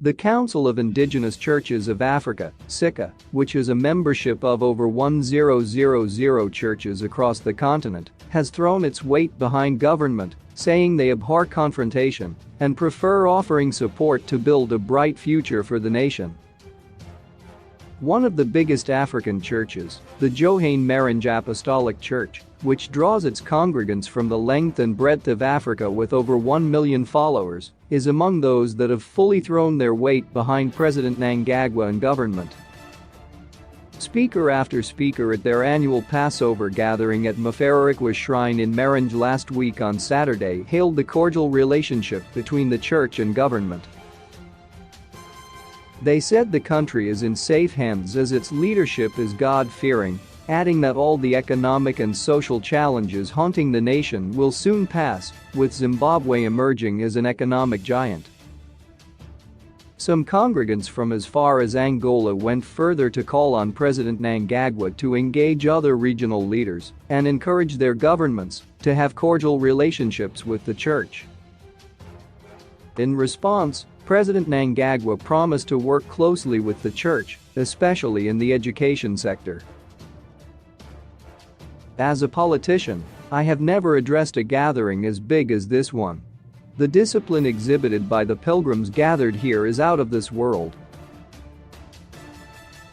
The Council of Indigenous Churches of Africa, CICA, which is a membership of over 1,000 churches across the continent, has thrown its weight behind government, saying they abhor confrontation and prefer offering support to build a bright future for the nation. One of the biggest African churches, the Johane Marange Apostolic Church, which draws its congregants from the length and breadth of Africa with over 1 million followers, is among those that have fully thrown their weight behind President Mnangagwa and government. Speaker after speaker at their annual Passover gathering at Mafararikwa Shrine in Marange last week on Saturday hailed the cordial relationship between the church and government. They said the country is in safe hands as its leadership is God-fearing, adding that all the economic and social challenges haunting the nation will soon pass, with Zimbabwe emerging as an economic giant. Some congregants from as far as Angola went further to call on President Mnangagwa to engage other regional leaders and encourage their governments to have cordial relationships with the church. In response, President Mnangagwa promised to work closely with the church, especially in the education sector. As a politician, I have never addressed a gathering as big as this one. The discipline exhibited by the pilgrims gathered here is out of this world.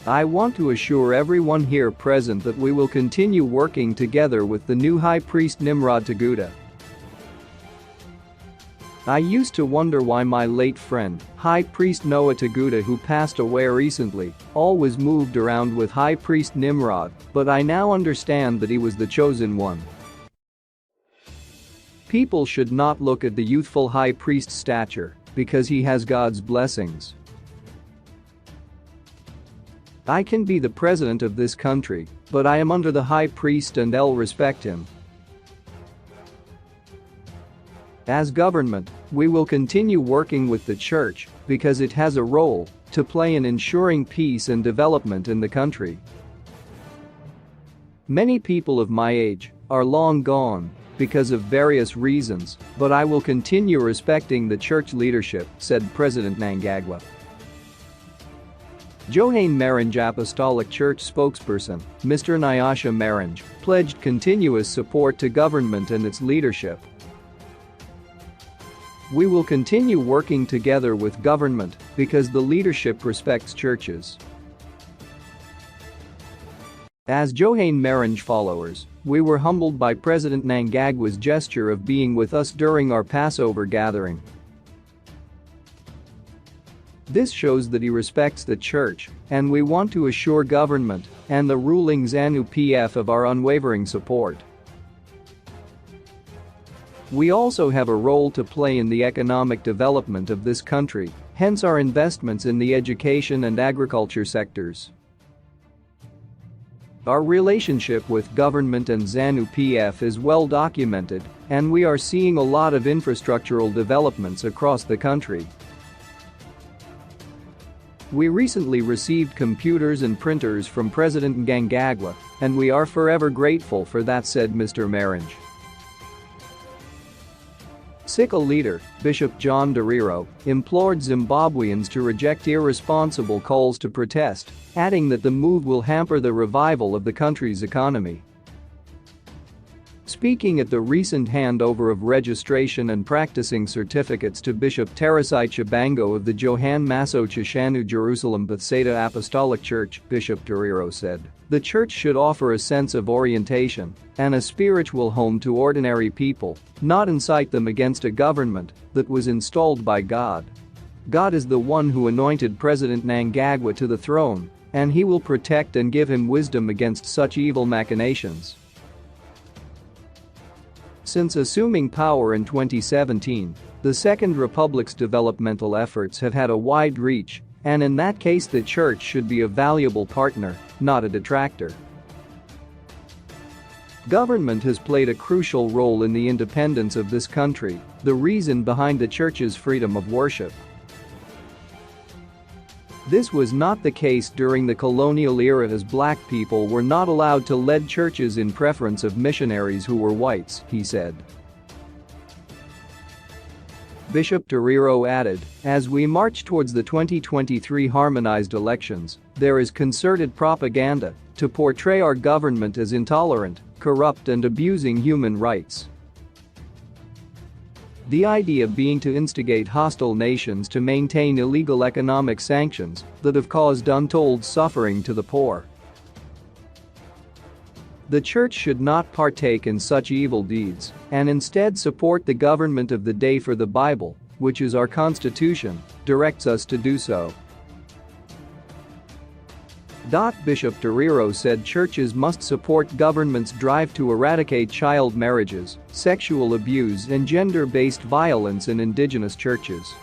I want to assure everyone here present that we will continue working together with the new High Priest Nimrod Taguda. I used to wonder why my late friend, High Priest Noah Taguda, who passed away recently, always moved around with High Priest Nimrod, but I now understand that he was the chosen one. People should not look at the youthful high priest's stature, because he has God's blessings. I can be the president of this country, but I am under the high priest and I'll respect him. As government, we will continue working with the church because it has a role to play in ensuring peace and development in the country. Many people of my age are long gone because of various reasons, but I will continue respecting the church leadership, said President Mnangagwa. Johane Marange Apostolic Church spokesperson, Mr. Nyasha Marange, pledged continuous support to government and its leadership. We will continue working together with government because the leadership respects churches. As Johane Marange followers, we were humbled by President Mnangagwa's gesture of being with us during our Passover gathering. This shows that he respects the church, and we want to assure government and the ruling ZANU-PF of our unwavering support. We also have a role to play in the economic development of this country, hence our investments in the education and agriculture sectors. Our relationship with government and ZANU-PF is well documented, and we are seeing a lot of infrastructural developments across the country. We recently received computers and printers from President Mnangagwa, and we are forever grateful for that, said Mr. Marange. CICA leader, Bishop John Dariro, implored Zimbabweans to reject irresponsible calls to protest, adding that the move will hamper the revival of the country's economy. Speaking at the recent handover of registration and practicing certificates to Bishop Teresai Chibango of the Johane Maso Chishanu Jerusalem Bethsaida Apostolic Church, Bishop Dariro said, "The church should offer a sense of orientation and a spiritual home to ordinary people, not incite them against a government that was installed by God. God is the one who anointed President Mnangagwa to the throne, and he will protect and give him wisdom against such evil machinations." Since assuming power in 2017, the Second Republic's developmental efforts have had a wide reach, and in that case the church should be a valuable partner, not a detractor. Government has played a crucial role in the independence of this country, the reason behind the church's freedom of worship. This was not the case during the colonial era, as black people were not allowed to lead churches in preference of missionaries who were whites, he said. Bishop Torero added, "As we march towards the 2023 harmonized elections, there is concerted propaganda to portray our government as intolerant, corrupt and abusing human rights. The idea being to instigate hostile nations to maintain illegal economic sanctions that have caused untold suffering to the poor. The church should not partake in such evil deeds and instead support the government of the day, for the Bible, which is our constitution, directs us to do so." Bishop Torero said churches must support government's drive to eradicate child marriages, sexual abuse and gender-based violence in indigenous churches.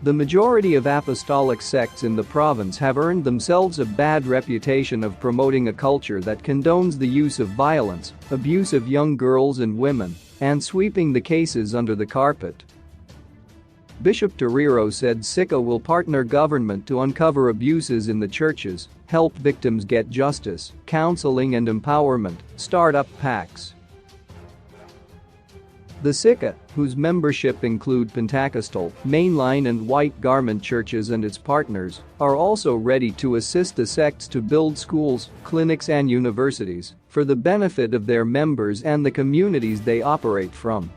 The majority of apostolic sects in the province have earned themselves a bad reputation of promoting a culture that condones the use of violence, abuse of young girls and women, and sweeping the cases under the carpet. Bishop Torero said SICA will partner government to uncover abuses in the churches, help victims get justice, counseling and empowerment, start up PACs. The SICA, whose membership include Pentecostal, mainline and white garment churches and its partners, are also ready to assist the sects to build schools, clinics and universities for the benefit of their members and the communities they operate from.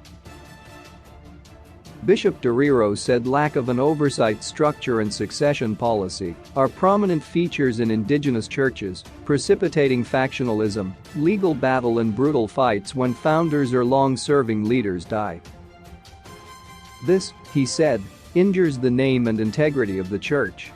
Bishop Torero said lack of an oversight structure and succession policy are prominent features in indigenous churches, precipitating factionalism, legal battle and brutal fights when founders or long-serving leaders die. This, he said, injures the name and integrity of the church.